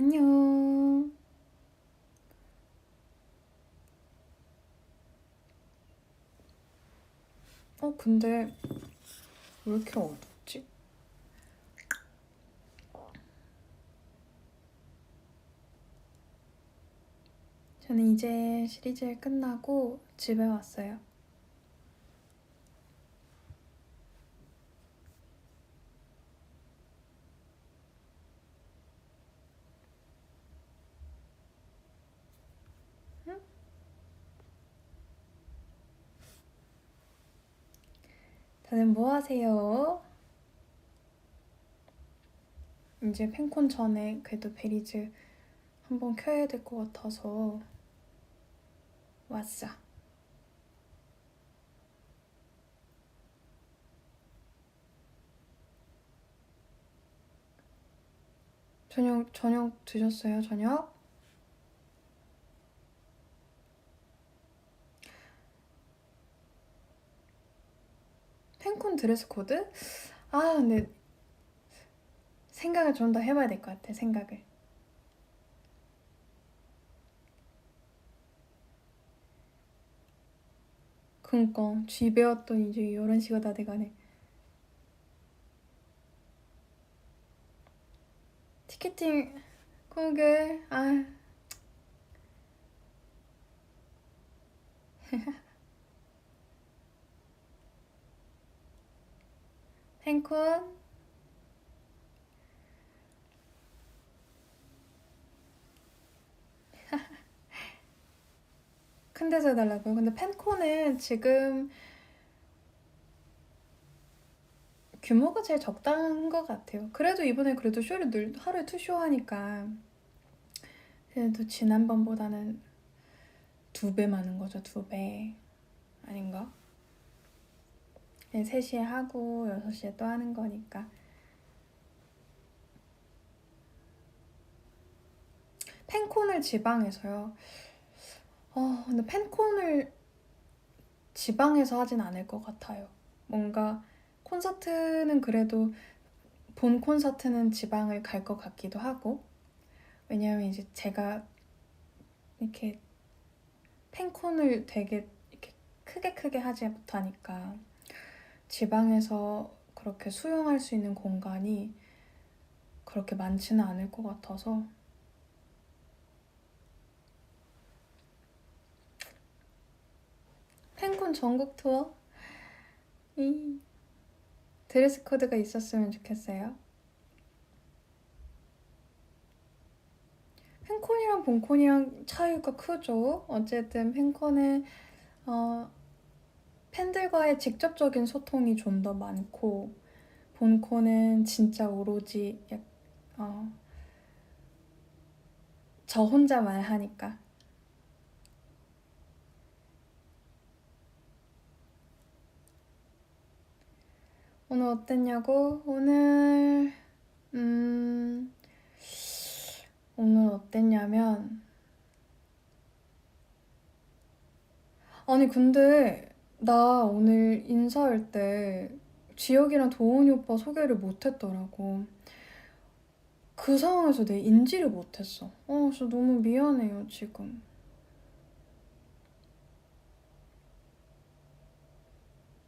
안녕. 근데 왜 이렇게 어둡지? 저는 이제 시리즈 끝나고 집에 왔어요. 응? 다들 뭐 하세요? 이제 팬콘 전에 그래도 베리즈 한번 켜야 될 것 같아서 왔어. 저녁 드셨어요? 저녁? 팬콘 드레스 코드? 근데 생각을 좀 더 해봐야 될 것 같아, 생각을. 그니까 집에 왔더니 이제 11시가 다 돼가네. 티켓팅 그게 팬콘 큰 데서 해달라고요? 근데 팬콘은 지금 규모가 제일 적당한 것 같아요. 그래도 이번에 그래도 쇼를 하루에 2쇼 하니까 그래도 지난번보다는 2배 많은 거죠. 2배 아닌가? 3시에 하고 6시에 또 하는 거니까. 팬콘을 지방에서요? 근데 팬콘을 지방에서 하진 않을 것 같아요. 뭔가 콘서트는 그래도 본 콘서트는 지방을 갈 것 같기도 하고, 왜냐면 이제 제가 이렇게 팬콘을 되게 이렇게 크게 하지 못하니까 지방에서 그렇게 수용할 수 있는 공간이 그렇게 많지는 않을 것 같아서. 팬콘 전국 투어? 드레스 코드가 있었으면 좋겠어요. 팬콘이랑 본콘이랑 차이가 크죠. 어쨌든 팬콘은 팬들과의 직접적인 소통이 좀 더 많고, 본콘은 진짜 오로지 저 혼자 말하니까. 오늘 어땠냐고? 오늘 어땠냐면, 아니 근데 나 오늘 인사할 때 지혁이랑 도훈이 오빠 소개를 못했더라고. 그 상황에서 내 인지를 못했어. 진짜 너무 미안해요 지금.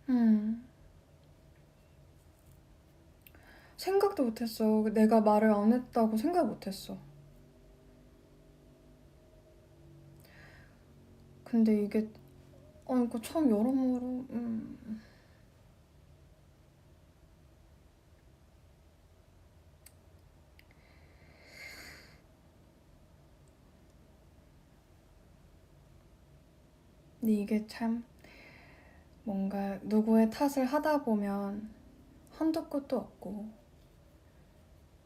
음 생각도 못했어. 내가 말을 안 했다고 생각 못했어. 근데 이게 이거 참 여러모로 근데 이게 참 뭔가 누구의 탓을 하다 보면 한도 끝도 없고,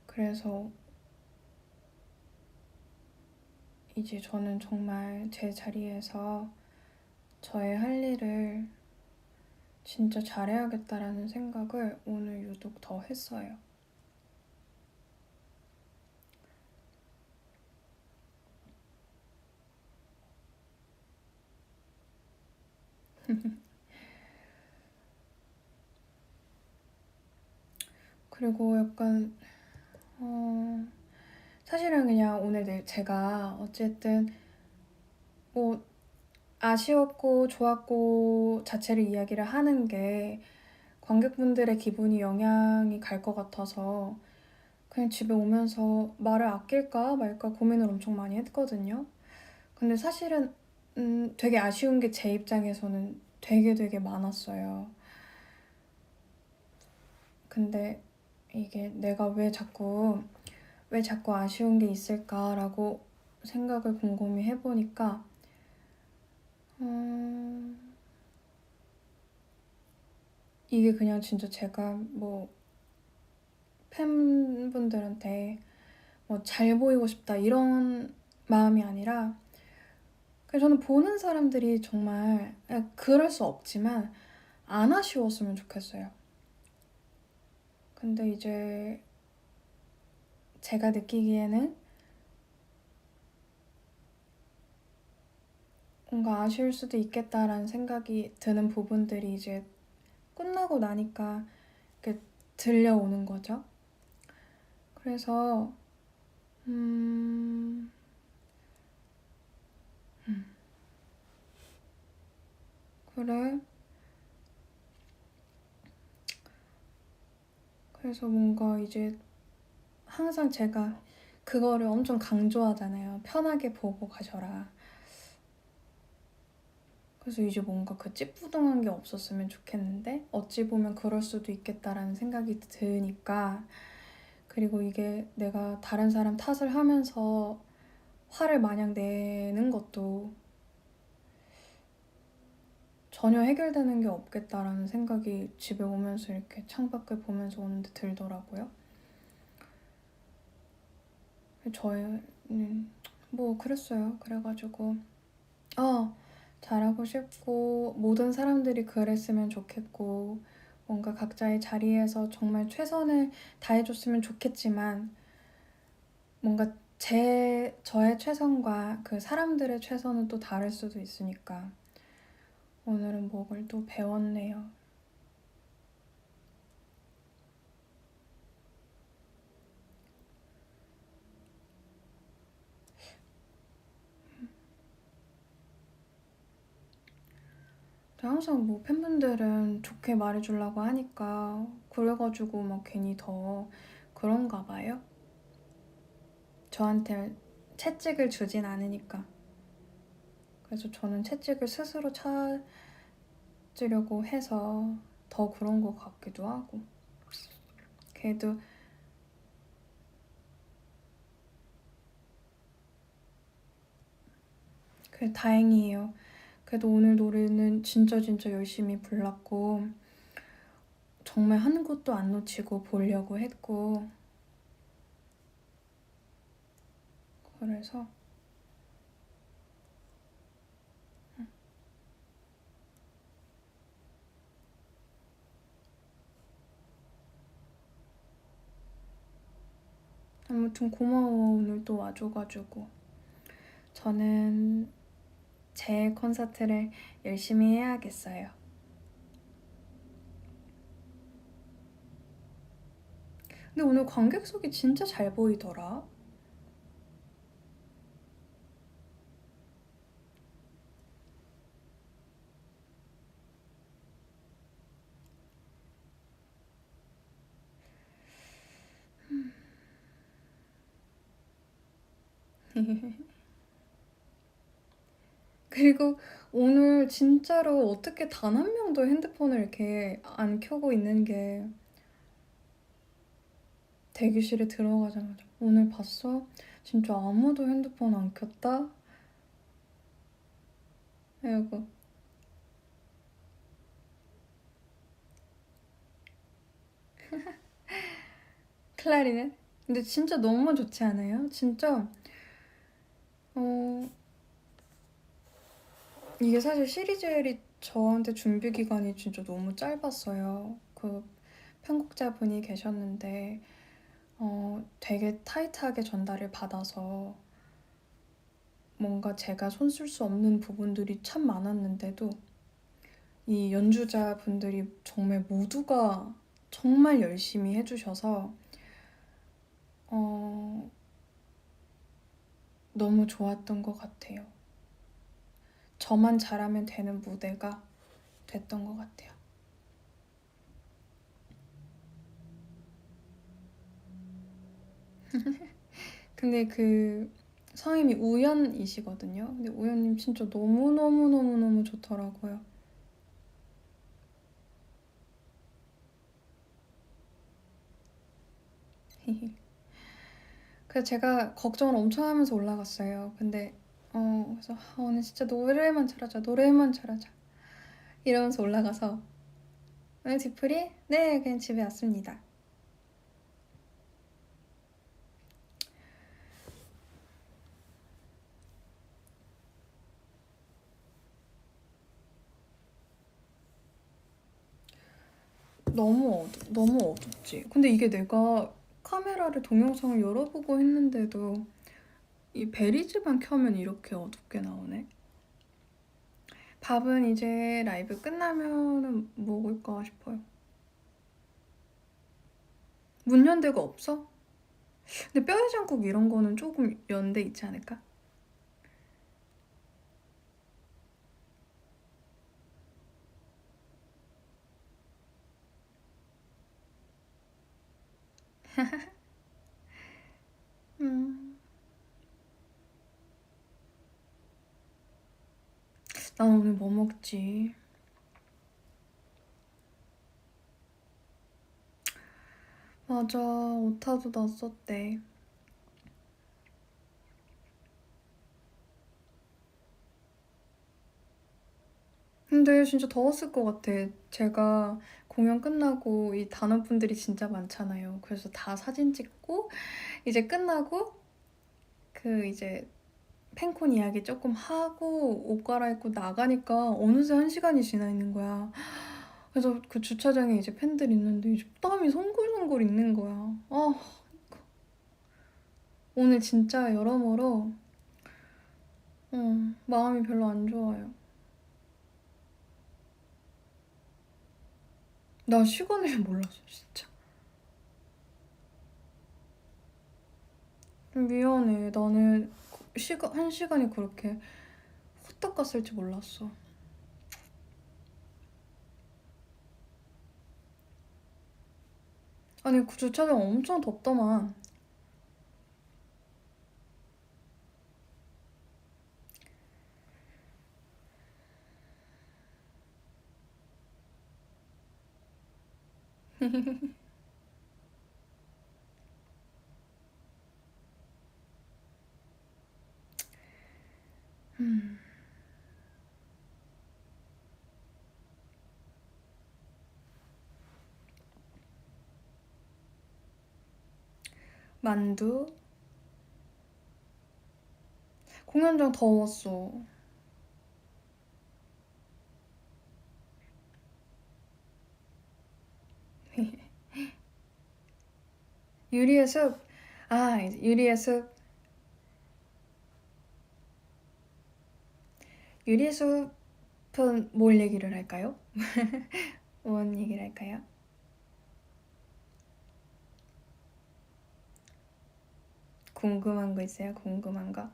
그래서 이제 저는 정말 제 자리에서 저의 할 일을 진짜 잘해야겠다라는 생각을 오늘 유독 더 했어요. 그리고 약간 사실은 그냥 오늘 제가 어쨌든 뭐 아쉬웠고 좋았고 자체를 이야기를 하는 게 관객분들의 기분이 영향이 갈 것 같아서 그냥 집에 오면서 말을 아낄까 말까 고민을 엄청 많이 했거든요. 근데 사실은 되게 아쉬운 게 제 입장에서는 되게 많았어요. 근데 이게 내가 왜 자꾸 아쉬운 게 있을까라고 생각을 곰곰이 해보니까 음, 이게 그냥 진짜 제가 뭐 팬분들한테 뭐 잘 보이고 싶다 이런 마음이 아니라 그냥 저는 보는 사람들이 정말 그럴 수 없지만 안 아쉬웠으면 좋겠어요. 근데 이제 제가 느끼기에는 뭔가 아쉬울 수도 있겠다라는 생각이 드는 부분들이 이제 끝나고 나니까 이렇게 들려오는 거죠. 그래서 음, 그래. 그래서 뭔가 이제 항상 제가 그거를 엄청 강조하잖아요. 편하게 보고 가셔라. 그래서 이제 뭔가 그 찌뿌둥한 게 없었으면 좋겠는데 어찌 보면 그럴 수도 있겠다라는 생각이 드니까 그리고 이게 내가 다른 사람 탓을 하면서 화를 마냥 내는 것도 전혀 해결되는 게 없겠다라는 생각이 집에 오면서 이렇게 창밖을 보면서 오는데 들더라고요. 저희는 뭐 그랬어요. 그래가지고 잘하고 싶고 모든 사람들이 그랬으면 좋겠고 뭔가 각자의 자리에서 정말 최선을 다해줬으면 좋겠지만 뭔가 저의 최선과 그 사람들의 최선은 또 다를 수도 있으니까 오늘은 뭐를 또 배웠네요. 항상 뭐 팬분들은 좋게 말해주려고 하니까 그래가지고 막 괜히 더 그런가 봐요. 저한테 채찍을 주진 않으니까. 그래서 저는 채찍을 스스로 찾으려고 해서 더 그런 것 같기도 하고. 그래도 그래 다행이에요. 그래도 오늘 노래는 진짜 열심히 불렀고 정말 한 곳도 안 놓치고 보려고 했고 그래서 아무튼 고마워 오늘 또 와줘가지고 저는 제 콘서트를 열심히 해야겠어요. 근데 오늘 관객석이 진짜 잘 보이더라. 그리고 오늘 진짜로 어떻게 단 한 명도 핸드폰을 이렇게 안 켜고 있는 게 대기실에 들어가자마자 오늘 봤어? 진짜 아무도 핸드폰 안 켰다? 이러고 클라리넷? 근데 진짜 너무 좋지 않아요? 진짜 어 이게 사실 시리즈엘이 저한테 준비 기간이 진짜 너무 짧았어요. 그 편곡자분이 계셨는데 되게 타이트하게 전달을 받아서 뭔가 제가 손쓸 수 없는 부분들이 참 많았는데도 이 연주자분들이 정말 모두가 정말 열심히 해주셔서 어, 너무 좋았던 것 같아요. 저만 잘하면 되는 무대가 됐던 것 같아요. 근데 그 성함이 우연이시거든요. 근데 우연님 진짜 너무너무너무너무 좋더라고요. 그래서 제가 걱정을 엄청 하면서 올라갔어요. 근데 그래서 오늘 진짜 노래만 잘하자, 노래만 잘하자 이러면서 올라가서 오늘 뒤풀이? 네, 그냥 집에 왔습니다. 너무 어둡지. 근데 이게 내가 카메라를 동영상을 열어보고 했는데도 이 베리즈만 켜면 이렇게 어둡게 나오네. 밥은 이제 라이브 끝나면은 먹을까 싶어요. 문 연 데가 없어? 근데 뼈해장국 이런 거는 조금 연데 있지 않을까? 음, 난 오늘 뭐 먹지? 맞아, 오타도 났었대. 근데 진짜 더웠을 것 같아. 제가 공연 끝나고 이 단원분들이 진짜 많잖아요. 그래서 다 사진 찍고 이제 끝나고 그 이제 팬콘 이야기 조금 하고 옷 갈아입고 나가니까 어느새 1시간이 지나 있는 거야. 그래서 그 주차장에 이제 팬들 있는데 이제 땀이 송골송골 있는 거야. 오늘 진짜 여러모로 마음이 별로 안 좋아요. 나 시간을 몰랐어, 진짜. 미안해. 나는 1시간이 그렇게 후딱 갔을 줄 몰랐어. 아니, 그 주차장 엄청 덥더만. 만두. 공연장 더웠어. 유리의 숲. 유리의 숲. 유리의 숲은 뭘 얘기를 할까요? 뭔 얘기를 할까요? 궁금한 거 있어요? 궁금한 거?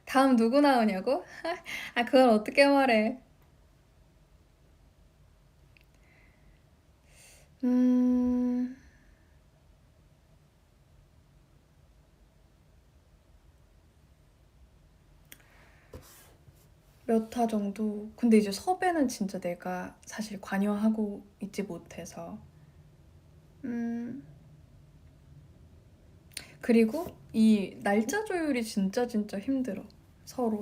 다음 누구 나오냐고? 그걸 어떻게 말해? 음, 몇 화 정도? 근데 이제 섭외는 진짜 내가 사실 관여하고 있지 못해서. 음, 그리고 이 날짜 조율이 진짜 힘들어. 서로.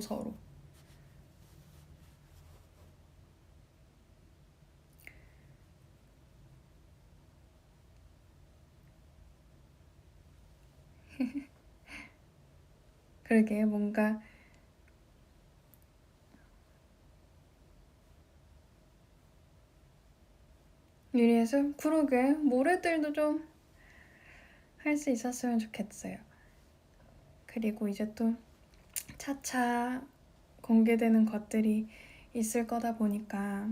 그러게, 뭔가, 유리에서? 그러게, 모래들도 좀 할 수 있었으면 좋겠어요. 그리고 이제 또 차차 공개되는 것들이 있을 거다 보니까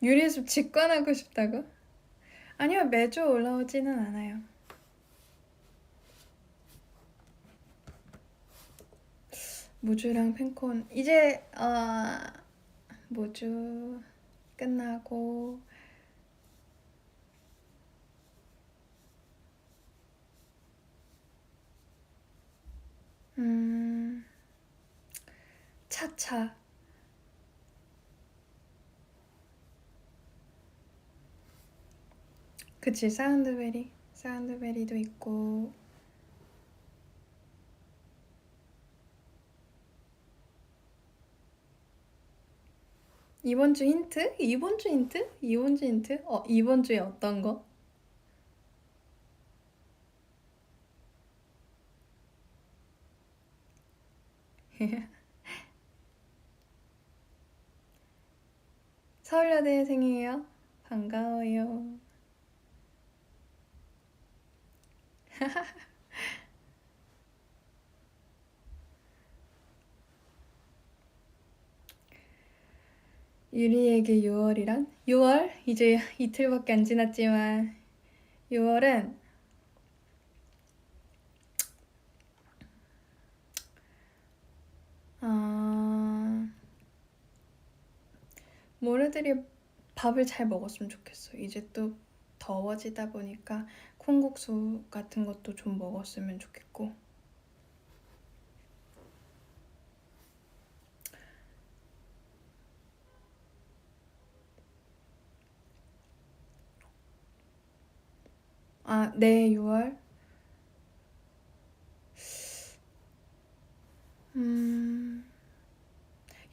유리숲 직관하고 싶다고? 아니요, 매주 올라오지는 않아요. 무주랑 팬콘 이제 무주 끝나고 차차 그치 사운드베리도 있고 이번 주 힌트? 이번 주 힌트? 이번 주 힌트? 이번 주에 어떤 거? 서울여대생이에요. 반가워요. 유리에게 6월이란? 6월? 이제 이틀밖에 안 지났지만 6월은 모래들이 밥을 잘 먹었으면 좋겠어. 이제 또 더워지다 보니까 콩국수 같은 것도 좀 먹었으면 좋겠고 네 6월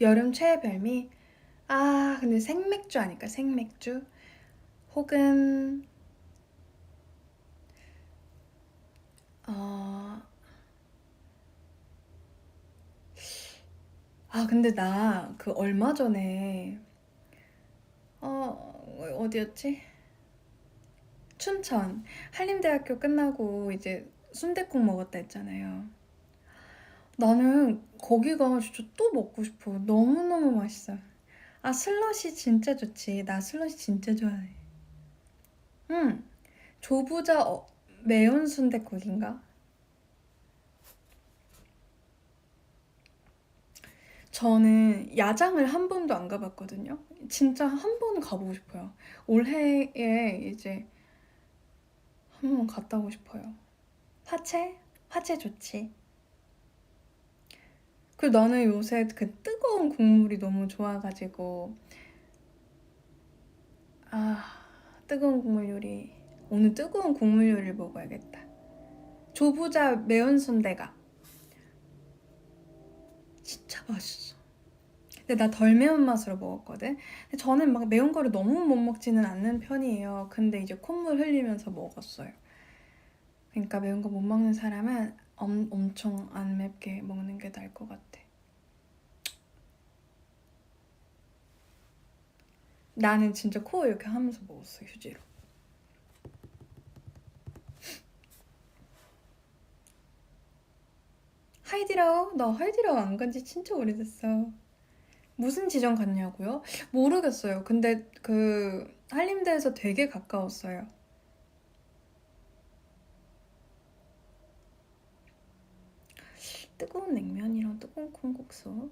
여름 최애 별미? 근데 생맥주 아닐까? 생맥주? 혹은 근데 나 그 얼마 전에 어디였지? 춘천 한림대학교 끝나고 이제 순댓국 먹었다 했잖아요. 나는 거기가 진짜 또 먹고 싶어. 너무너무 맛있어. 슬러시 진짜 좋지. 나 슬러시 진짜 좋아해. 응. 조부자 매운 순댓국인가? 저는 야장을 한 번도 안 가봤거든요. 진짜 한 번 가보고 싶어요. 올해에 이제 한 번 갔다 오고 싶어요. 화채? 화채 좋지. 그리고 나는 요새 그 뜨거운 국물이 너무 좋아가지고 뜨거운 국물 요리 오늘 뜨거운 국물 요리를 먹어야겠다. 조부자 매운 순대가 진짜 맛있어. 근데 나 덜 매운 맛으로 먹었거든. 근데 저는 막 매운 거를 너무 못 먹지는 않는 편이에요. 근데 이제 콧물 흘리면서 먹었어요. 그러니까 매운 거 못 먹는 사람은 엄청 안 맵게 먹는 게 나을 것 같아. 나는 진짜 코 이렇게 하면서 먹었어, 휴지로. 하이디라오? 나 하이디라오 안 간지 진짜 오래됐어. 무슨 지점 갔냐고요? 모르겠어요. 근데 그 한림대에서 되게 가까웠어요. 뜨거운 냉면이랑 뜨거운 콩국수.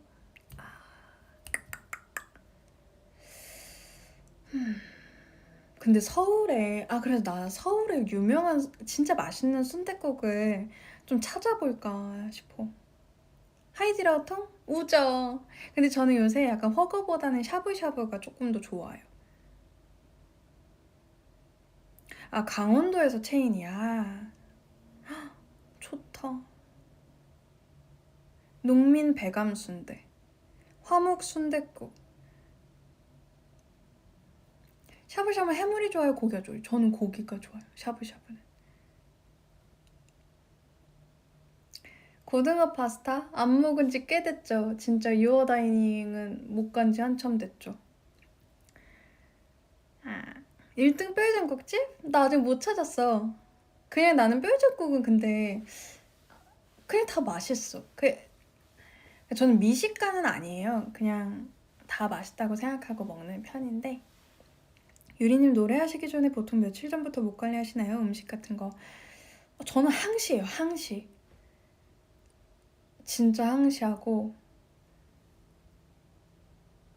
근데 서울에 그래서 나 서울에 유명한 진짜 맛있는 순댓국을 좀 찾아볼까 싶어. 하이디라우통? 우죠. 근데 저는 요새 약간 허거보다는 샤브샤브가 조금 더 좋아요. 강원도에서 체인이야. 좋다. 농민 배감 순대, 화목 순댓국. 샤브샤브 해물이 좋아요, 고기가 좋아요? 저는 고기가 좋아요. 샤브샤브는. 고등어 파스타? 안 먹은 지 꽤 됐죠. 진짜 유어 다이닝은 못 간 지 한참 됐죠. 1등 뼈해장국집? 나 아직 못 찾았어. 그냥 나는 뼈해장국은 근데 그냥 다 맛있어. 저는 미식가는 아니에요. 그냥 다 맛있다고 생각하고 먹는 편인데 유리님 노래하시기 전에 보통 며칠 전부터 목 관리하시나요? 음식 같은 거. 저는 항시예요, 항시. 진짜 항시하고,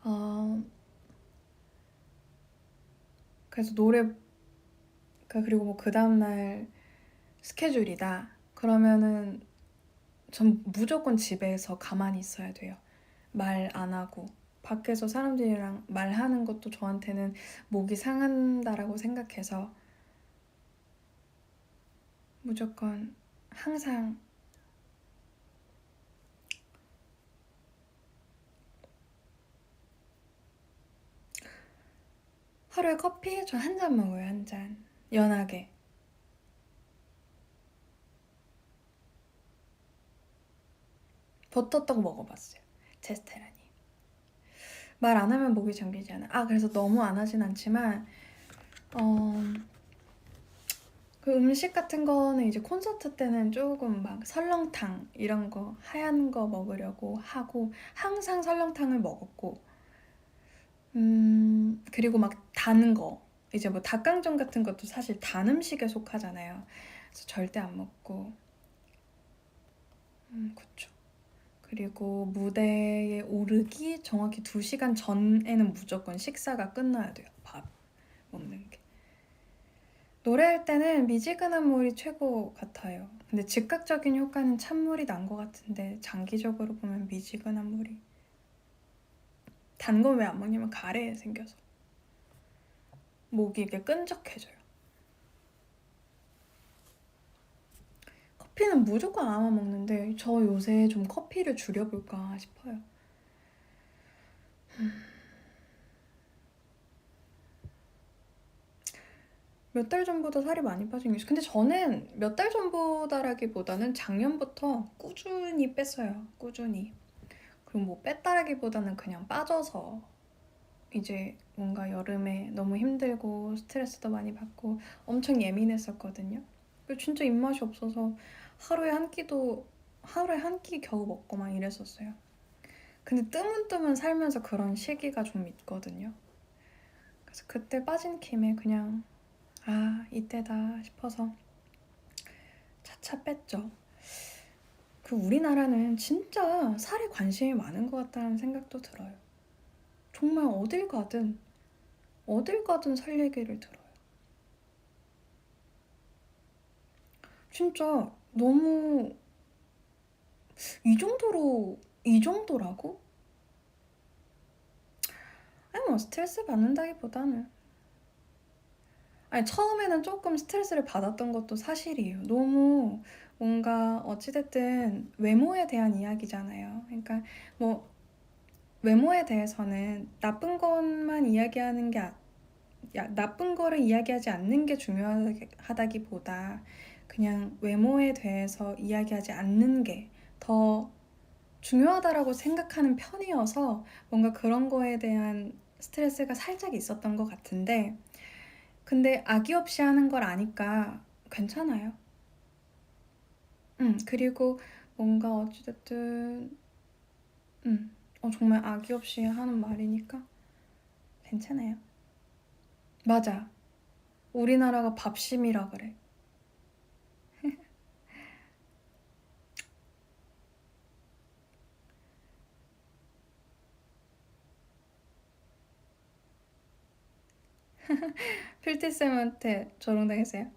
어, 그래서 그리고 뭐 그 다음날 스케줄이다. 그러면은 전 무조건 집에서 가만히 있어야 돼요. 말 안 하고. 밖에서 사람들이랑 말하는 것도 저한테는 목이 상한다라고 생각해서 무조건 항상 하루에 커피 저 한 잔 먹어요, 한 잔. 연하게. 버터떡 먹어봤어요. 제스테라니. 말 안 하면 목이 잠기지 않아. 아, 그래서 너무 안 하진 않지만, 어, 그 음식 같은 거는 이제 콘서트 때는 조금 막 설렁탕 이런 거 하얀 거 먹으려고 하고 항상 설렁탕을 먹었고 그리고 막 단 거 이제 뭐 닭강정 같은 것도 사실 단 음식에 속하잖아요. 그래서 절대 안 먹고 그쵸. 그리고 무대에 오르기 정확히 2시간 전에는 무조건 식사가 끝나야 돼요. 밥 먹는 게. 노래할 때는 미지근한 물이 최고 같아요. 근데 즉각적인 효과는 찬물이 난 것 같은데 장기적으로 보면 미지근한 물이. 단 건 왜 안 먹냐면 가래 생겨서 목이 이렇게 끈적해져요. 커피는 무조건 안아 먹는데 저 요새 좀 커피를 줄여볼까 싶어요. 몇 달 전보다 살이 많이 빠진 게 있어요. 근데 저는 몇 달 전보다라기보다는 작년부터 꾸준히 뺐어요. 꾸준히. 그리고 뭐 뺐다라기보다는 그냥 빠져서 이제 뭔가 여름에 너무 힘들고 스트레스도 많이 받고 엄청 예민했었거든요. 진짜 입맛이 없어서 하루에 한 끼 겨우 먹고 막 이랬었어요. 근데 뜨문뜨문 살면서 그런 시기가 좀 있거든요. 그래서 그때 빠진 김에 그냥 아, 이때다 싶어서 차차 뺐죠. 그 우리나라는 진짜 살에 관심이 많은 것 같다는 생각도 들어요. 정말 어딜 가든 살 얘기를 들어요. 진짜 너무 이 정도라고? 아니 뭐 스트레스 받는다기보다는 아니 처음에는 조금 스트레스를 받았던 것도 사실이에요. 너무 뭔가 어찌됐든 외모에 대한 이야기잖아요. 그러니까 뭐 외모에 대해서는 나쁜 거를 이야기하지 않는 게 중요하다기보다 그냥 외모에 대해서 이야기하지 않는 게 더 중요하다라고 생각하는 편이어서 뭔가 그런 거에 대한 스트레스가 살짝 있었던 것 같은데 근데 악의 없이 하는 걸 아니까 괜찮아요. 그리고 뭔가 어찌됐든 정말 악의 없이 하는 말이니까 괜찮아요. 맞아. 우리나라가 밥심이라 그래. 필티쌤한테 조롱당했어요?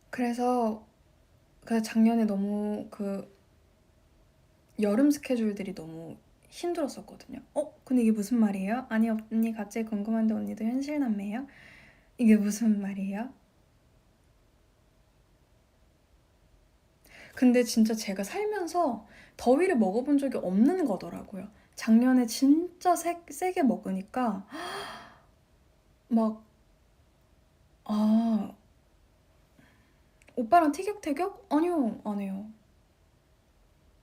그래서 작년에 너무 여름 스케줄들이 너무 힘들었었거든요. 근데 이게 무슨 말이에요? 아니 언니 갑자기 궁금한데 언니도 현실남매예요? 이게 무슨 말이에요? 근데 진짜 제가 살면서 더위를 먹어본 적이 없는 거더라고요. 작년에 진짜 세게 먹으니까 막 아, 오빠랑 티격태격? 아니요, 안 해요.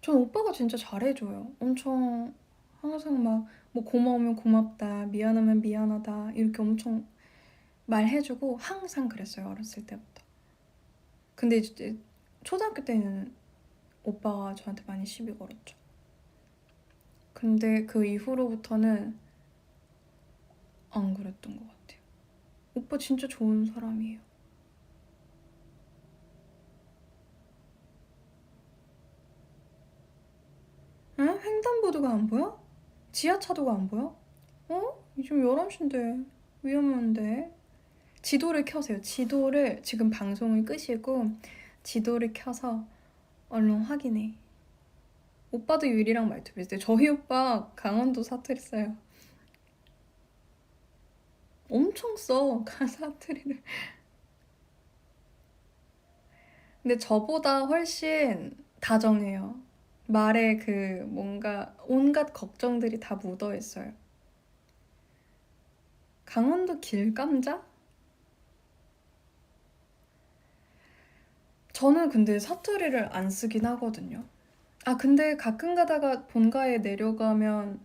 전 오빠가 진짜 잘해줘요. 엄청 항상 막 뭐 고마우면 고맙다, 미안하면 미안하다 이렇게 엄청 말해주고 항상 그랬어요. 어렸을 때부터. 근데 이제 초등학교 때는 오빠가 저한테 많이 시비 걸었죠. 근데 그 이후로부터는 안 그랬던 것 같아요. 오빠 진짜 좋은 사람이에요. 응? 횡단보도가 안 보여? 지하차도가 안 보여? 지금 11시인데 위험한데. 지도를 켜세요. 지도를 지금 방송을 끄시고 지도를 켜서 얼른 확인해. 오빠도 유리랑 말투 비슷해. 저희 오빠 강원도 사투리 써요. 엄청 써 사투리를. 근데 저보다 훨씬 다정해요. 말에 그 뭔가 온갖 걱정들이 다 묻어 있어요. 강원도 길감자? 저는 근데 사투리를 안 쓰긴 하거든요. 아, 근데 가끔 가다가 본가에 내려가면,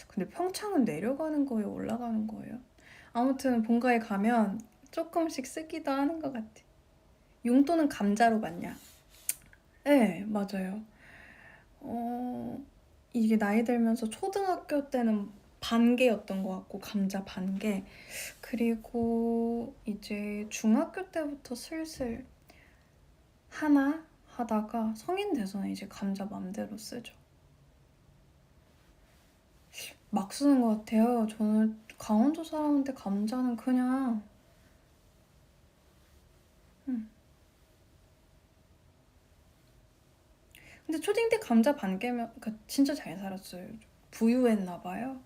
근데 평창은 내려가는 거예요? 올라가는 거예요? 아무튼 본가에 가면 조금씩 쓰기도 하는 것 같아. 용돈은 감자로 받냐? 네, 맞아요. 이게 나이 들면서 초등학교 때는 반개였던 것 같고, 감자 반개. 그리고 이제 중학교 때부터 슬슬 하나 하다가 성인 돼서는 이제 감자 맘대로 쓰죠. 막 쓰는 것 같아요. 저는 강원도 사람한테 감자는 그냥 근데 초딩 때 감자 반개면 진짜 잘 살았어요. 부유했나 봐요.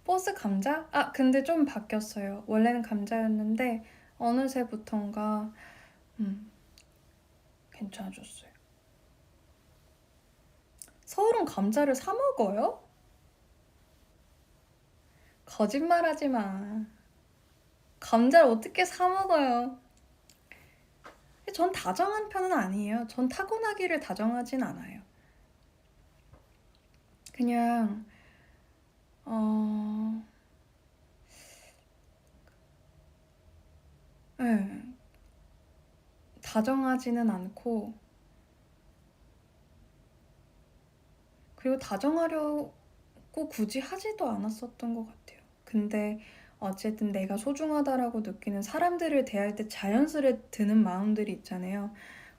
버스 감자? 아, 근데 좀 바뀌었어요. 원래는 감자였는데 어느새부턴가 괜찮아졌어요. 서울은 감자를 사 먹어요? 거짓말하지 마. 감자를 어떻게 사 먹어요? 전 다정한 편은 아니에요. 전 타고나기를 다정하진 않아요. 그냥 어... 네. 다정하지는 않고 그리고 다정하려고 굳이 하지도 않았었던 것 같아요. 근데 어쨌든 내가 소중하다라고 느끼는 사람들을 대할 때 자연스레 드는 마음들이 있잖아요.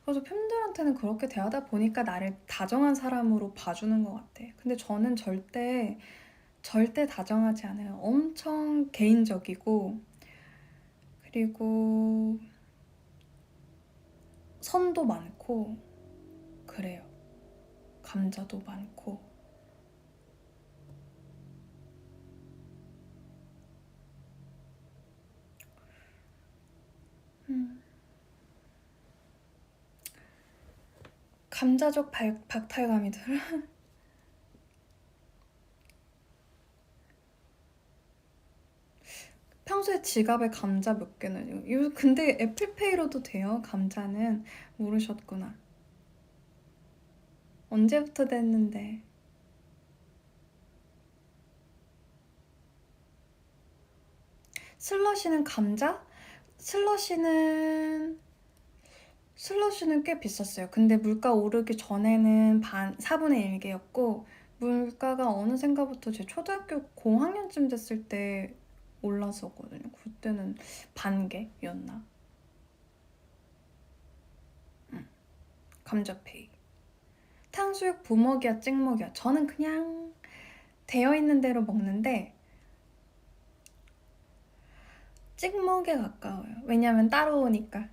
그래서 팬들한테는 그렇게 대하다 보니까 나를 다정한 사람으로 봐주는 것 같아. 근데 저는 절대 다정하지 않아요. 엄청 개인적이고, 그리고 선도 많고, 그래요. 감자도 많고. 음. 감자적 박탈감이 들어. 평소에 지갑에 감자 몇 개는 근데 애플페이로도 돼요. 감자는 모르셨구나. 언제부터 됐는데. 슬러시는 감자? 슬러시는 꽤 비쌌어요. 근데 물가 오르기 전에는 4분의 1개였고 물가가 어느샌가부터 제 초등학교 고학년쯤 됐을 때 올랐었거든요. 그때는 반개였나? 감자페이. 탕수육 부먹이야 찍먹이야. 저는 그냥 되어 있는 대로 먹는데 찍먹에 가까워요. 왜냐면 따로 오니까.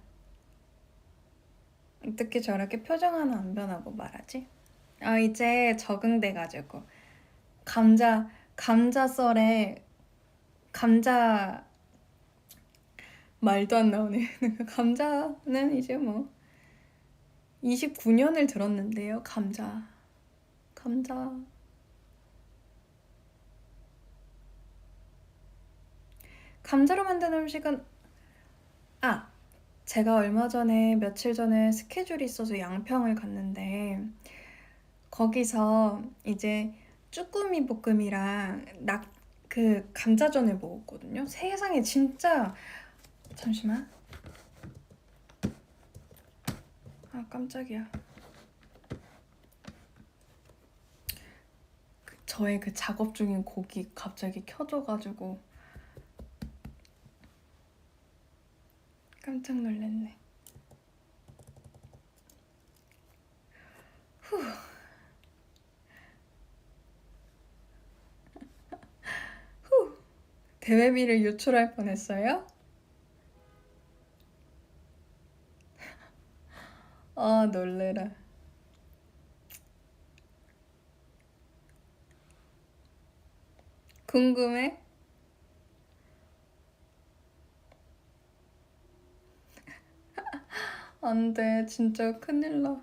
어떻게 저렇게 표정 하나 안 변하고 말하지? 아, 이제 적응돼가지고 감자 썰에 감자 말도 안 나오네. 감자는 이제 뭐 29년을 들었는데요. 감자 감자로 만든 음식은 아, 제가 얼마 전에 며칠 전에 스케줄이 있어서 양평을 갔는데 거기서 이제 쭈꾸미 볶음이랑 그 감자전을 먹었거든요. 세상에 진짜 잠시만. 아, 깜짝이야. 저의 그 작업 중인 곡이 갑자기 켜져가지고 깜짝 놀랐네. 후. 대회비를 유출할 뻔했어요? 아, 놀래라. 궁금해? 안 돼, 진짜 큰일 나.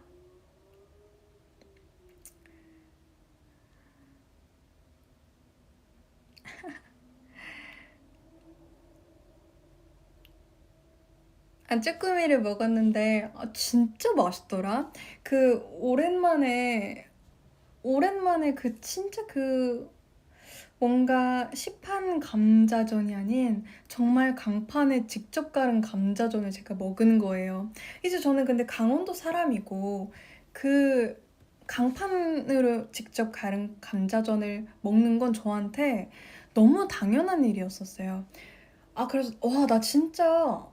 쭈꾸미를 먹었는데 진짜 맛있더라. 그 오랜만에 그 진짜 그 뭔가 시판 감자전이 아닌 정말 강판에 직접 갈은 감자전을 제가 먹은 거예요. 이제 저는 근데 강원도 사람이고 그 강판으로 직접 갈은 감자전을 먹는 건 저한테 너무 당연한 일이었었어요. 그래서 와, 나 진짜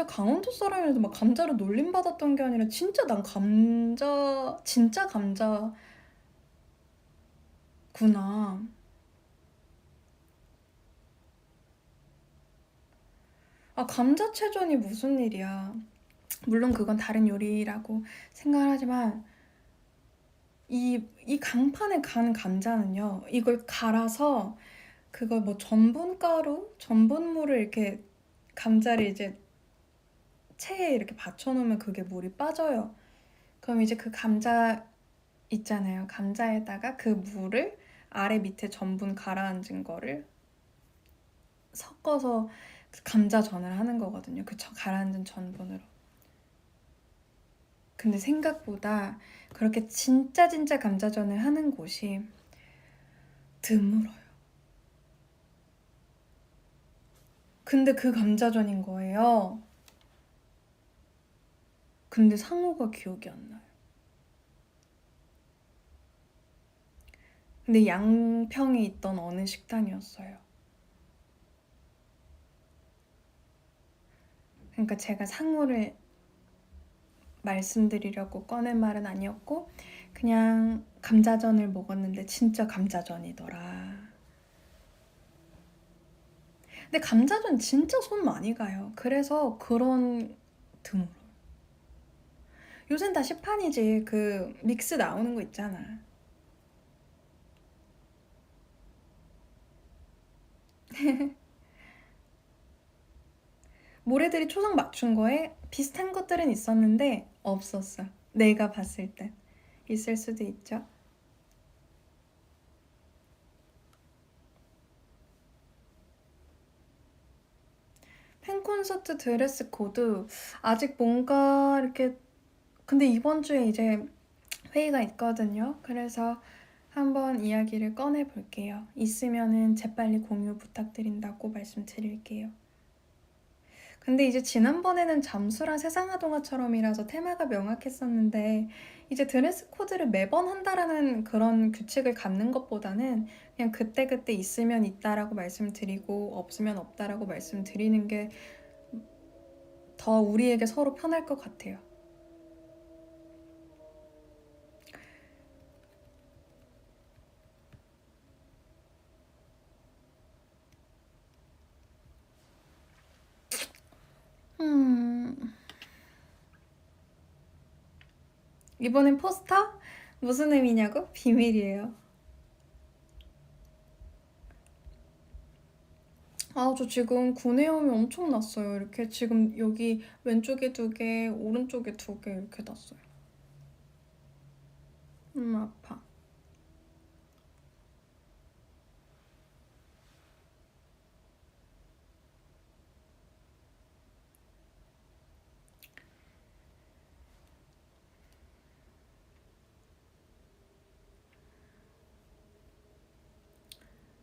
강원도 사람이라도 막 감자를 놀림받았던 게 아니라 진짜 난 진짜 감자구나. 감자채전이 무슨 일이야. 물론 그건 다른 요리라고 생각을 하지만 이 강판에 간 감자는요, 이걸 갈아서 그걸 뭐 전분물을 이렇게 감자를 이제 체에 이렇게 받쳐놓으면 그게 물이 빠져요. 그럼 이제 그 감자 있잖아요. 감자에다가 그 물을 아래 밑에 전분 가라앉은 거를 섞어서 감자전을 하는 거거든요. 그 가라앉은 전분으로. 근데 생각보다 그렇게 진짜 감자전을 하는 곳이 드물어요. 근데 그 감자전인 거예요. 근데 상호가 기억이 안 나요. 근데 양평에 있던 어느 식당이었어요. 그러니까 제가 상호를 말씀드리려고 꺼낸 말은 아니었고 그냥 감자전을 먹었는데 진짜 감자전이더라. 근데 감자전 진짜 손 많이 가요. 그래서 그런 드물어. 요샌 다 시판이지. 그 믹스 나오는 거 있잖아. 모래들이 초성 맞춘 거에 비슷한 것들은 있었는데 없었어. 내가 봤을 땐. 있을 수도 있죠. 팬콘서트 드레스 코드 아직 뭔가 이렇게, 근데 이번 주에 이제 회의가 있거든요. 그래서 한번 이야기를 꺼내 볼게요. 있으면은 재빨리 공유 부탁드린다고 말씀드릴게요. 근데 이제 지난번에는 잠수랑 세상아동화처럼이라서 테마가 명확했었는데 이제 드레스 코드를 매번 한다라는 그런 규칙을 갖는 것보다는 그냥 그때그때 있으면 있다라고 말씀드리고 없으면 없다라고 말씀드리는 게 더 우리에게 서로 편할 것 같아요. 이번엔 포스터? 무슨 의미냐고? 비밀이에요. 저 지금 구내염이 엄청 났어요. 이렇게 지금 여기 왼쪽에 2개, 오른쪽에 2개 이렇게 났어요. 아파.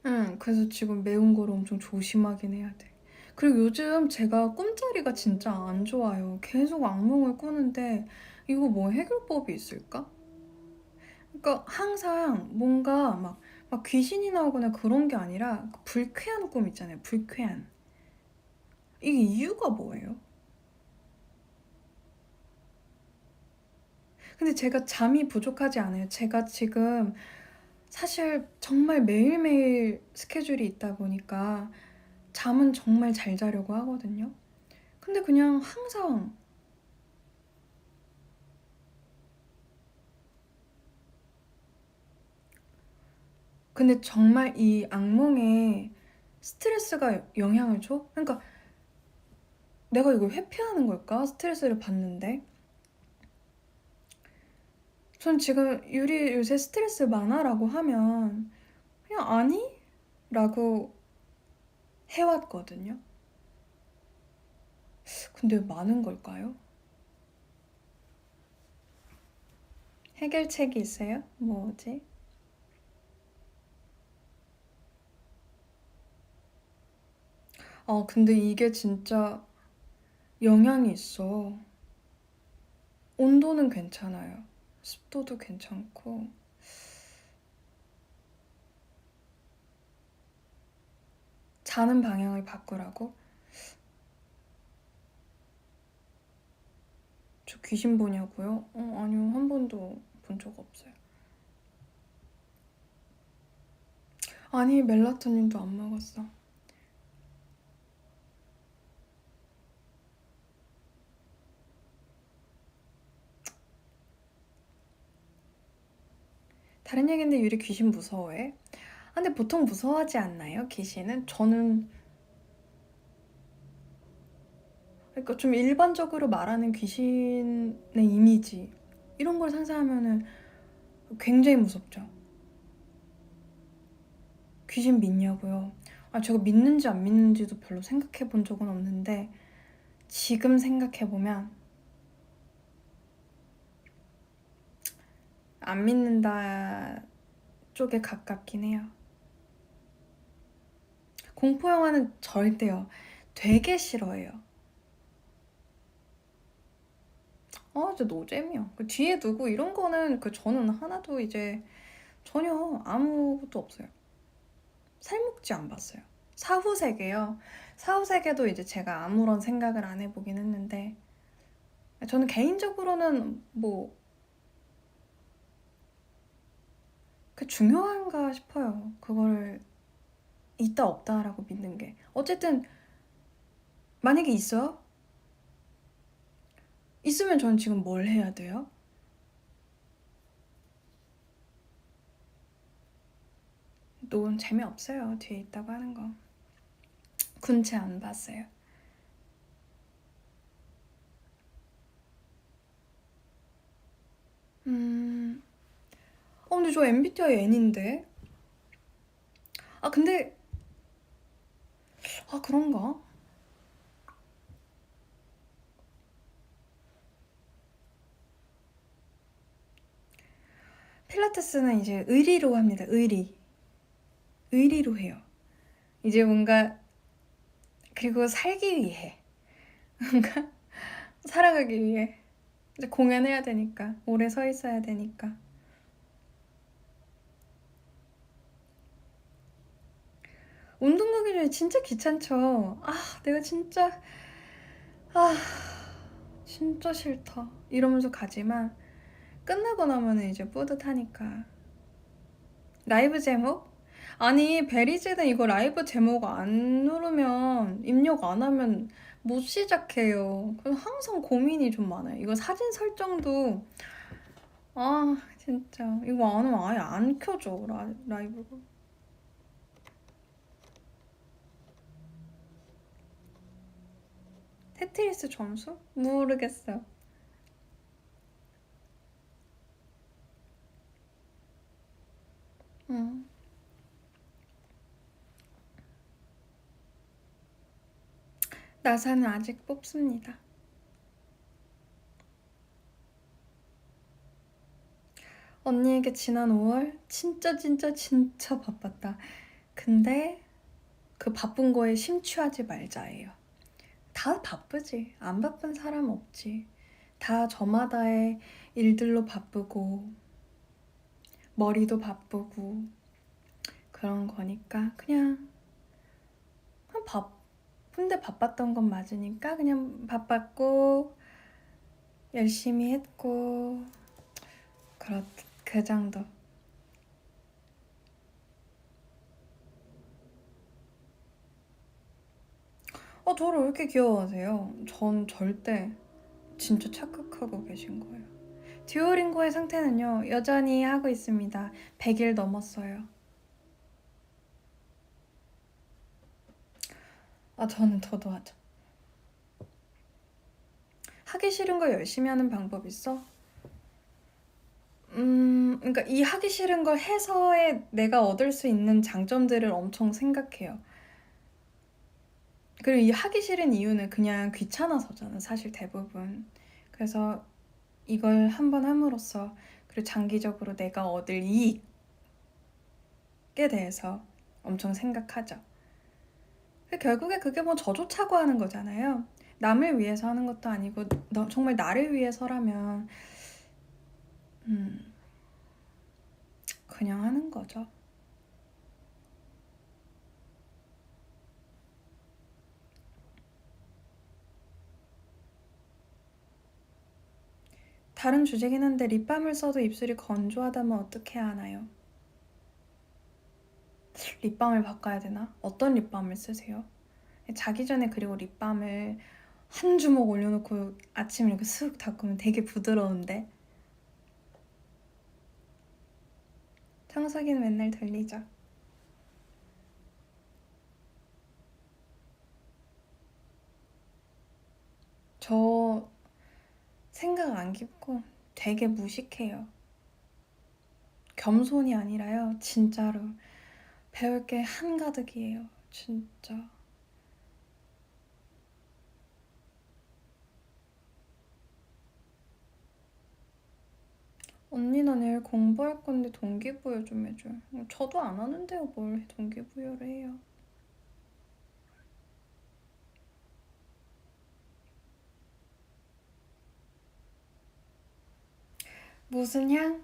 응, 그래서 지금 매운 거를 엄청 조심하긴 해야 돼. 그리고 요즘 제가 꿈자리가 진짜 안 좋아요. 계속 악몽을 꾸는데 이거 뭐 해결법이 있을까? 그러니까 항상 뭔가 막 귀신이 나오거나 그런 게 아니라 그 불쾌한 꿈 있잖아요. 불쾌한. 이게 이유가 뭐예요? 근데 제가 잠이 부족하지 않아요. 제가 지금 사실 정말 매일매일 스케줄이 있다 보니까 잠은 정말 잘 자려고 하거든요. 근데 그냥 항상 근데 정말 이 악몽에 스트레스가 영향을 줘? 그러니까 내가 이걸 회피하는 걸까? 스트레스를 받는데. 전 지금 유리 요새 스트레스 많아라고 하면 그냥 아니? 라고 해왔거든요. 근데 많은 걸까요? 해결책이 있어요? 뭐지? 근데 이게 진짜 영향이 있어. 온도는 괜찮아요. 습도도 괜찮고. 자는 방향을 바꾸라고? 저 귀신 보냐고요? 아니요. 한 번도 본 적 없어요. 아니, 멜라토닌도 안 먹었어. 다른 얘기인데 유리 귀신 무서워해? 근데 보통 무서워하지 않나요? 귀신은? 저는 그러니까 좀 일반적으로 말하는 귀신의 이미지 이런 걸 상상하면은 굉장히 무섭죠. 귀신 믿냐고요? 제가 믿는지 안 믿는지도 별로 생각해 본 적은 없는데 지금 생각해 보면 안 믿는다 쪽에 가깝긴 해요. 공포 영화는 절대요. 되게 싫어해요. 진짜 노잼이야. 그 뒤에 두고 이런 거는 저는 하나도 이제 전혀 아무것도 없어요. 살묵지 안 봤어요. 사후세계요. 사후세계도 이제 제가 아무런 생각을 안 해보긴 했는데 저는 개인적으로는 뭐 그 중요한가 싶어요. 그걸 있다 없다라고 믿는 게. 어쨌든 만약에 있어요? 있으면 저는 지금 뭘 해야 돼요? 논 재미없어요. 뒤에 있다고 하는 거. 군체 안 봤어요. 음, 근데 저 MBTI N인데. 근데 그런가? 필라테스는 이제 의리로 합니다. 의리로 해요. 이제 뭔가 그리고 살기 위해 뭔가 살아가기 위해 이제 공연해야 되니까 오래 서 있어야 되니까 운동 가기 전에 진짜 귀찮죠. 내가 아 진짜 싫다 이러면서 가지만 끝나고 나면은 이제 뿌듯하니까. 라이브 제목? 아니 베리즈는 이거 라이브 제목 안 누르면 입력 안 하면 못 시작해요. 그래서 항상 고민이 좀 많아요. 이거 사진 설정도 진짜 이거 안 하면 아예 안 켜져 라이브로. 테트리스 점수? 모르겠어요. 응. 나사는 아직 뽑습니다. 언니에게 지난 5월 진짜 바빴다. 근데 그 바쁜 거에 심취하지 말자예요. 다 바쁘지. 안 바쁜 사람 없지. 다 저마다의 일들로 바쁘고 머리도 바쁘고 그런 거니까 그냥 바쁜데 바빴던 건 맞으니까 그냥 바빴고 열심히 했고 그 정도. 저를 왜 이렇게 귀여워하세요? 전 절대 진짜 착각하고 계신 거예요. 듀오링고의 상태는요, 여전히 하고 있습니다. 100일 넘었어요. 저도 하죠. 하기 싫은 거 열심히 하는 방법 있어? 그러니까 이 하기 싫은 걸 해서의 내가 얻을 수 있는 장점들을 엄청 생각해요. 그리고 이 하기 싫은 이유는 그냥 귀찮아서잖아, 사실 대부분. 그래서 이걸 한번 함으로써 그리고 장기적으로 내가 얻을 이익에 대해서 엄청 생각하죠. 결국에 그게 뭐 저조차고 하는 거잖아요. 남을 위해서 하는 것도 아니고 정말 나를 위해서라면 그냥 하는 거죠. 다른 주제긴 한데 립밤을 써도 입술이 건조하다면 어떻게 해야 하나요? 립밤을 바꿔야 되나? 어떤 립밤을 쓰세요? 자기 전에 그리고 립밤을 한 주먹 올려놓고 아침에 이렇게 쓱 닦으면 되게 부드러운데. 청소기는 맨날 돌리죠. 저 생각 안 깊고 되게 무식해요. 겸손이 아니라요. 진짜로 배울 게 한가득이에요. 진짜. 언니 나 내일 공부할 건데 동기부여 좀 해줘요. 저도 안 하는데요. 뭘 동기부여를 해요. 무슨 향?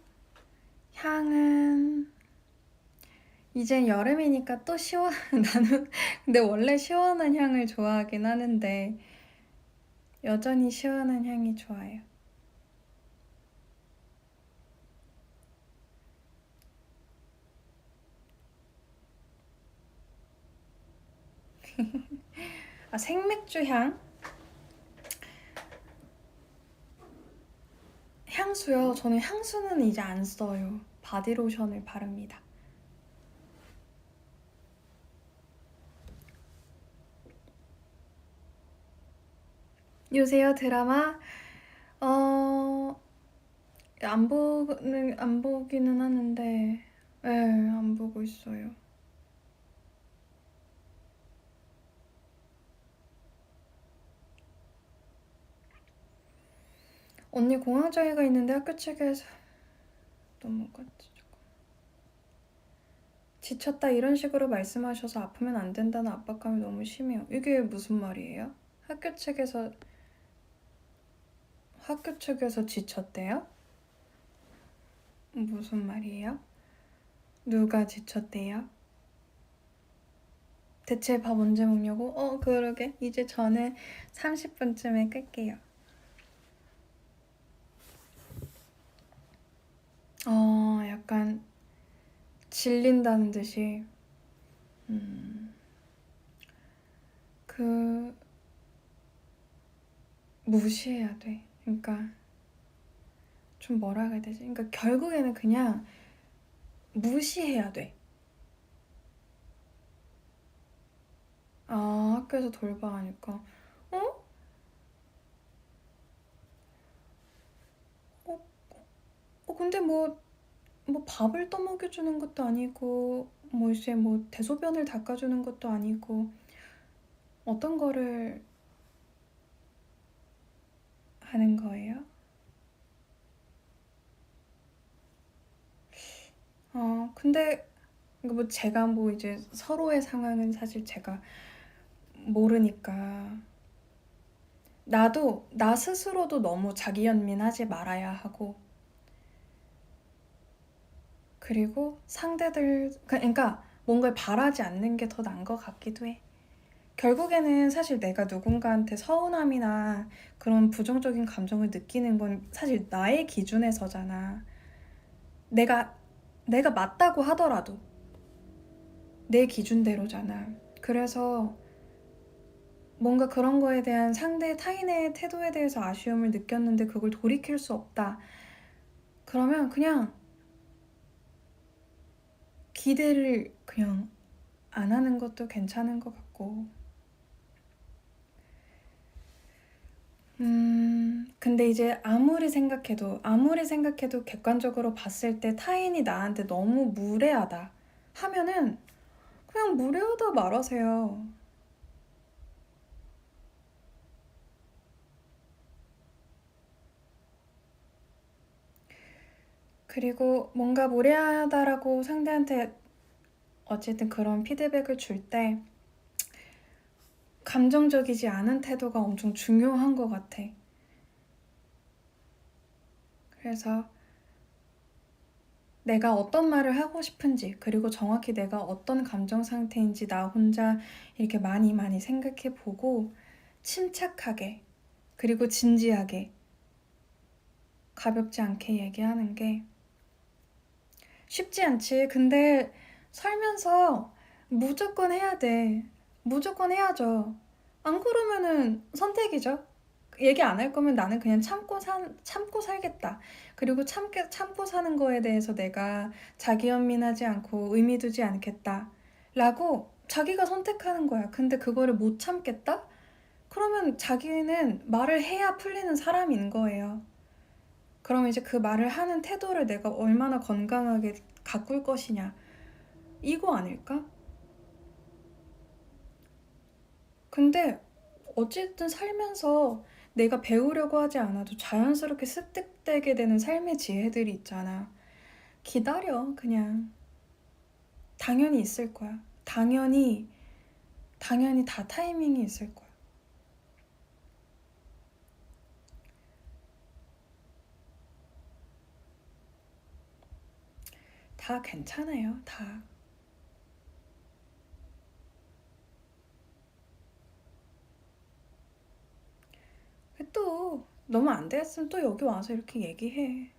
향은 이젠 여름이니까 또 시원 나는 근데 원래 시원한 향을 좋아하긴 하는데 여전히 시원한 향이 좋아요. 생맥주 향? 향수요? 저는 향수는 이제 안 써요. 바디로션을 바릅니다. 요새요 드라마? 안 보기는 하는데, 네, 안 보고 있어요. 언니 공황장애가 있는데 학교 측에서 넘어갔지. 지쳤다 이런 식으로 말씀하셔서 아프면 안 된다는 압박감이 너무 심해요. 이게 무슨 말이에요? 학교 측에서 지쳤대요? 무슨 말이에요? 누가 지쳤대요? 대체 밥 언제 먹냐고? 그러게. 이제 저는 30분쯤에 끌게요. 약간 질린다는 듯이 그 무시해야 돼. 그러니까 좀 뭐라 해야 되지? 그러니까 결국에는 그냥 무시해야 돼. 학교에서 돌봐하니까 어? 어? 근데 뭐 밥을 떠먹여주는 것도 아니고 뭐 이제 뭐 대소변을 닦아주는 것도 아니고 어떤 거를 하는 거예요? 근데 뭐 제가 뭐 이제 서로의 상황은 사실 제가 모르니까 나 스스로도 너무 자기 연민하지 말아야 하고 그리고 상대들, 그러니까 뭔가를 바라지 않는 게 더 나은 것 같기도 해. 결국에는 사실 내가 누군가한테 서운함이나 그런 부정적인 감정을 느끼는 건 사실 나의 기준에서잖아. 내가, 내가 맞다고 하더라도 내 기준대로잖아. 그래서 뭔가 그런 거에 대한 상대 타인의 태도에 대해서 아쉬움을 느꼈는데 그걸 돌이킬 수 없다. 그러면 그냥 기대를 그냥 안 하는 것도 괜찮은 것 같고. 근데 이제 아무리 생각해도 객관적으로 봤을 때 타인이 나한테 너무 무례하다 하면은 그냥 무례하다 말하세요. 그리고 뭔가 무례하다라고 상대한테 어쨌든 그런 피드백을 줄 때 감정적이지 않은 태도가 엄청 중요한 것 같아. 그래서 내가 어떤 말을 하고 싶은지, 그리고 정확히 내가 어떤 감정 상태인지 나 혼자 이렇게 많이 많이 생각해 보고 침착하게, 그리고 진지하게, 가볍지 않게 얘기하는 게 쉽지 않지. 근데 살면서 무조건 해야 돼. 무조건 해야죠. 안 그러면은 선택이죠. 얘기 안 할 거면 나는 그냥 참고 살겠다. 그리고 참고 사는 거에 대해서 내가 자기 연민하지 않고 의미 두지 않겠다. 라고 자기가 선택하는 거야. 근데 그거를 못 참겠다? 그러면 자기는 말을 해야 풀리는 사람인 거예요. 그럼 이제 그 말을 하는 태도를 내가 얼마나 건강하게 가꿀 것이냐. 이거 아닐까? 근데 어쨌든 살면서 내가 배우려고 하지 않아도 자연스럽게 습득되게 되는 삶의 지혜들이 있잖아. 기다려, 그냥. 당연히 있을 거야. 당연히 다 타이밍이 있을 거야. 다 괜찮아요, 다. 또 너무 안 됐으면 또 여기 와서 이렇게 얘기해.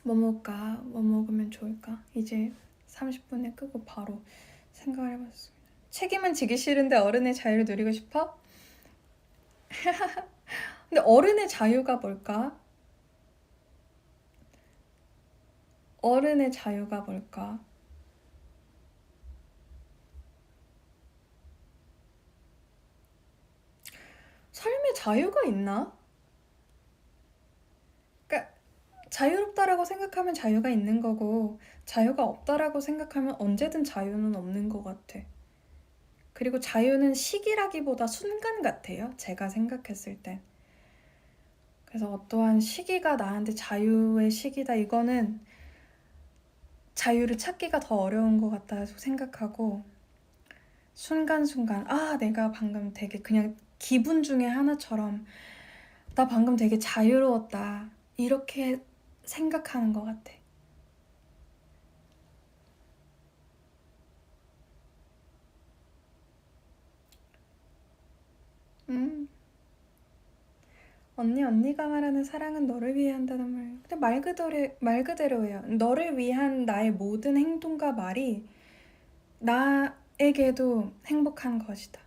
뭐 먹을까? 뭐 먹으면 좋을까? 이제 30분에 끄고 바로 생각을 해봤습니다. 책임은 지기 싫은데 어른의 자유를 누리고 싶어? 근데 어른의 자유가 뭘까? 어른의 자유가 뭘까? 삶의 자유가 있나? 그러니까 자유롭다라고 생각하면 자유가 있는 거고 자유가 없다라고 생각하면 언제든 자유는 없는 것 같아. 그리고 자유는 시기라기보다 순간 같아요. 제가 생각했을 땐. 그래서 어떠한 시기가 나한테 자유의 시기다. 이거는 자유를 찾기가 더 어려운 것 같다고 생각하고 순간순간 내가 방금 되게 그냥 기분 중에 하나처럼 나 방금 되게 자유로웠다. 이렇게 생각하는 것 같아. 음, 언니가 말하는 사랑은 너를 위해 한다는 말. 근데 말 그대로예요. 너를 위한 나의 모든 행동과 말이 나에게도 행복한 것이다.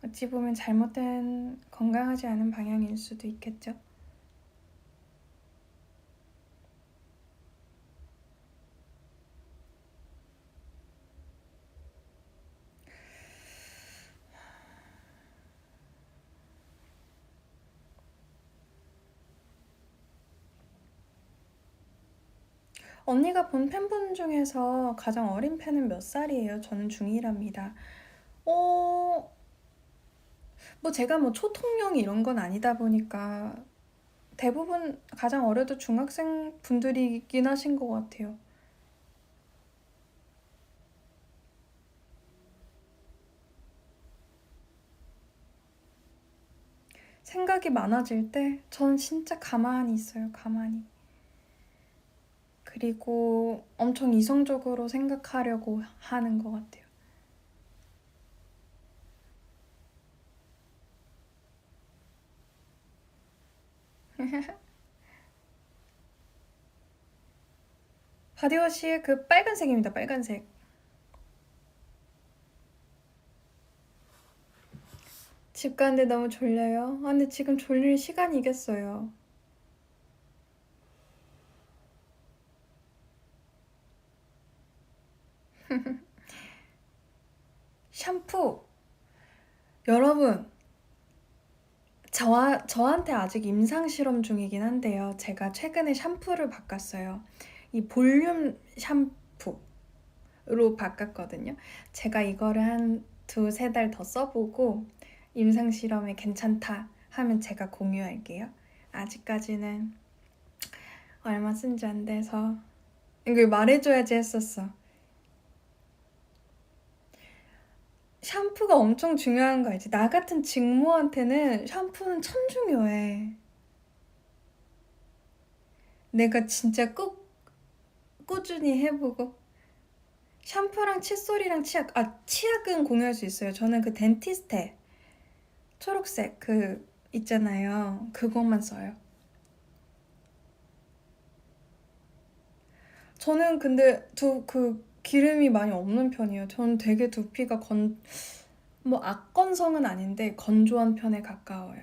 어찌 보면 잘못된 건강하지 않은 방향일 수도 있겠죠. 언니가 본 팬분 중에서 가장 어린 팬은 몇 살이에요? 저는 중1입니다. 어, 뭐 제가 뭐 초통령 이런 건 아니다 보니까 대부분 가장 어려도 중학생 분들이긴 하신 것 같아요. 생각이 많아질 때 저는 진짜 가만히 있어요, 가만히. 그리고 엄청 이성적으로 생각하려고 하는 것 같아요. 바디워시 그 빨간색입니다, 빨간색. 집 가는데 너무 졸려요. 아, 근데 지금 졸릴 시간이겠어요. 샴푸! 여러분, 저한테 아직 임상 실험 중이긴 한데요. 제가 최근에 샴푸를 바꿨어요. 이 볼륨 샴푸로 바꿨거든요. 제가 이거를 한 두세 달 더 써보고 임상 실험에 괜찮다 하면 제가 공유할게요. 아직까지는 얼마 쓴 지 안 돼서 이걸 말해줘야지 했었어. 샴푸가 엄청 중요한 거 알지? 나 같은 직모한테는 샴푸는 참 중요해. 내가 진짜 꼭 꾸준히 해보고 샴푸랑 칫솔이랑 치약은 공유할 수 있어요. 저는 그 덴티스테 초록색 그 있잖아요. 그것만 써요. 저는 근데 그 기름이 많이 없는 편이에요. 저는 되게 두피가 뭐 악건성은 아닌데 건조한 편에 가까워요.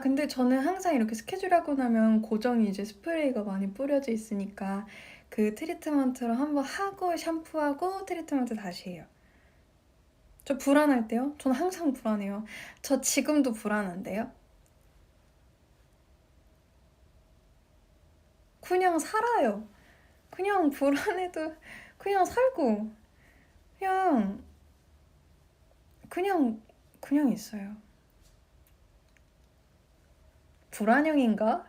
근데 저는 항상 이렇게 스케줄 하고 나면 고정이 이제 스프레이가 많이 뿌려져 있으니까 그 트리트먼트를 한번 하고 샴푸하고 트리트먼트 다시 해요. 저 불안할 때요? 저는 항상 불안해요. 저 지금도 불안한데요? 그냥 살아요. 그냥 불안해도 그냥 살고 그냥 그냥 그냥 있어요. 불안형인가?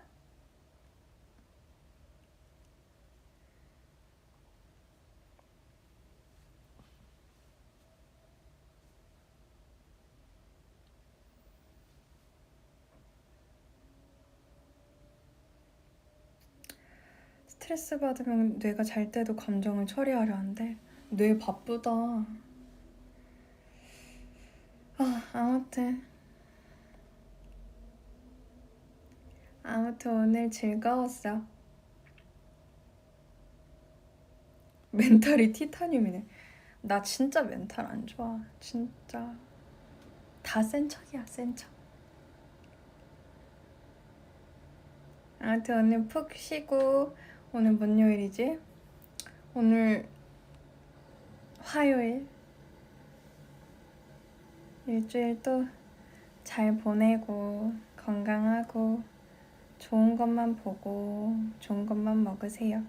스트레스 받으면 뇌가 잘 때도 감정을 처리하려 하는데 뇌 바쁘다. 아무튼 오늘 즐거웠어. 멘탈이 티타늄이네. 나 진짜 멘탈 안 좋아. 진짜 다 센 척이야, 센 척. 아무튼 오늘 푹 쉬고 오늘 뭔 요일이지? 오늘 화요일. 일주일 또 잘 보내고 건강하고 좋은 것만 보고 좋은 것만 먹으세요.